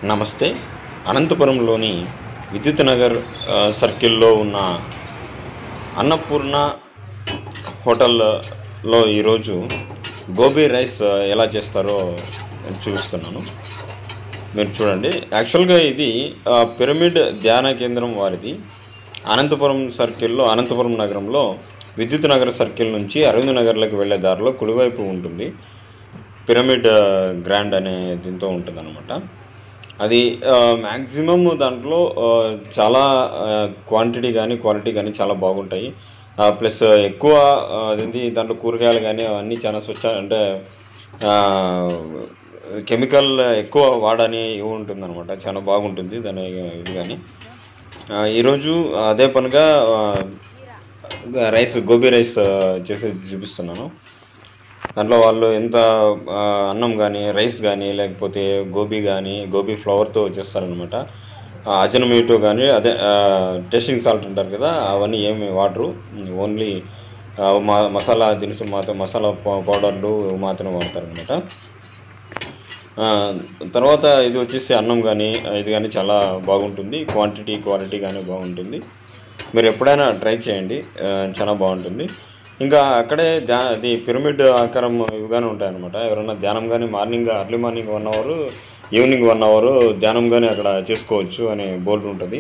నమస్తే. అనంతపురంలోని విద్యుత్ నగర్ సర్కిల్లో ఉన్న అన్నపూర్ణ హోటల్లో ఈరోజు గోబీ రైస్ ఎలా చేస్తారో చూపిస్తున్నాను. మీరు చూడండి. యాక్చువల్గా ఇది పిరమిడ్ ధ్యాన కేంద్రం వారిది. అనంతపురం సర్కిల్లో, అనంతపురం నగరంలో విద్యుత్ నగర్ సర్కిల్ నుంచి అరవింద్ నగర్లోకి వెళ్ళే దారిలో కుడివైపు ఉంటుంది. పిరమిడ్ గ్రాండ్ అనే దీంతో ఉంటుంది అన్నమాట. అది మ్యాక్సిమమ్ దాంట్లో చాలా క్వాంటిటీ కానీ క్వాలిటీ కానీ చాలా బాగుంటాయి. ప్లస్ ఎక్కువ అదేంటి దాంట్లో కూరగాయలు కానీ అవన్నీ చాలా స్వచ్ఛ, అంటే కెమికల్ ఎక్కువ వాడని ఉంటుందన్నమాట. చాలా బాగుంటుంది దాని ఇది. కానీ ఈరోజు అదే పనిగా గోబీ రైస్ చేసి చూపిస్తున్నాను. దాంట్లో వాళ్ళు ఎంత అన్నం కానీ, రైస్ కానీ, లేకపోతే గోబీ ఫ్లవర్తో చేస్తారనమాట. అజనమోటో కానీ, అదే టేస్టింగ్ సాల్ట్ అంటారు కదా, అవన్నీ ఏమి వాడరు. ఓన్లీ మసాలా దినుసులు మాత్రం, మసాలా పౌడర్లు మాత్రం వాడతారనమాట. తర్వాత ఇది వచ్చేసి అన్నం కానీ ఇది కానీ చాలా బాగుంటుంది. క్వాలిటీ కానీ బాగుంటుంది. మీరు ఎప్పుడైనా ట్రై చేయండి, చాలా బాగుంటుంది. ఇంకా అక్కడే అది పిరమిడ్ ఆకారం ఇవిగానే ఉంటాయన్నమాట. ఎవరైనా ధ్యానం కానీ early morning 1 hour, evening 1 hour ధ్యానం కానీ అక్కడ చేసుకోవచ్చు అనే బోర్డు ఉంటుంది.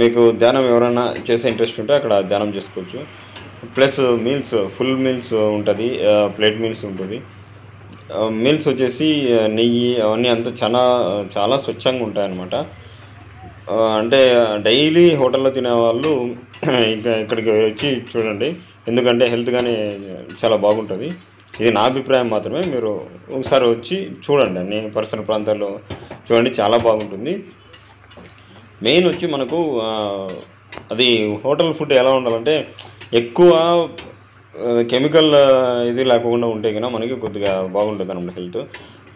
మీకు ధ్యానం ఎవరైనా చేసే ఇంట్రెస్ట్ ఉంటే అక్కడ ధ్యానం చేసుకోవచ్చు. ప్లస్ మీల్స్, ఫుల్ మీల్స్ ఉంటుంది, ప్లేట్ మీల్స్ ఉంటుంది. మీల్స్ వచ్చేసి నెయ్యి అవన్నీ అంతా చాలా స్వచ్ఛంగా ఉంటాయన్నమాట. అంటే డైలీ హోటల్లో తినేవాళ్ళు ఇంకా ఇక్కడికి వచ్చి చూడండి, ఎందుకంటే హెల్త్ కానీ చాలా బాగుంటుంది. ఇది నా అభిప్రాయం మాత్రమే. మీరు ఒకసారి వచ్చి చూడండి, అన్ని పరిసర ప్రాంతాల్లో చూడండి, చాలా బాగుంటుంది. మెయిన్ వచ్చి మనకు అది హోటల్ ఫుడ్ ఎలా ఉండాలంటే ఎక్కువ కెమికల్ ఇది లేకుండా ఉంటే కన్నా మనకి కొద్దిగా బాగుంటుంది అన్నమాట హెల్త్.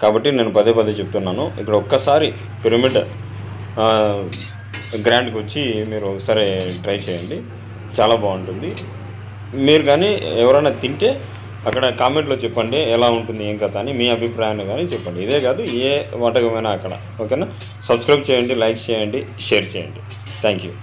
కాబట్టి నేను పదే చెప్తున్నాను, ఇక్కడ ఒక్కసారి పిరమిడ్ గ్రాండ్కి వచ్చి మీరు ఒకసారి ట్రై చేయండి, చాలా బాగుంటుంది. మీరు కానీ ఎవరైనా తింటే అక్కడ కామెంట్లో చెప్పండి ఎలా ఉంటుంది, ఏం కథ అని మీ అభిప్రాయాన్ని కానీ చెప్పండి. ఇదే కాదు, ఏ వంటకమైనా అక్కడ. ఓకేనా? సబ్స్క్రైబ్ చేయండి, లైక్ చేయండి, షేర్ చేయండి. Thank you.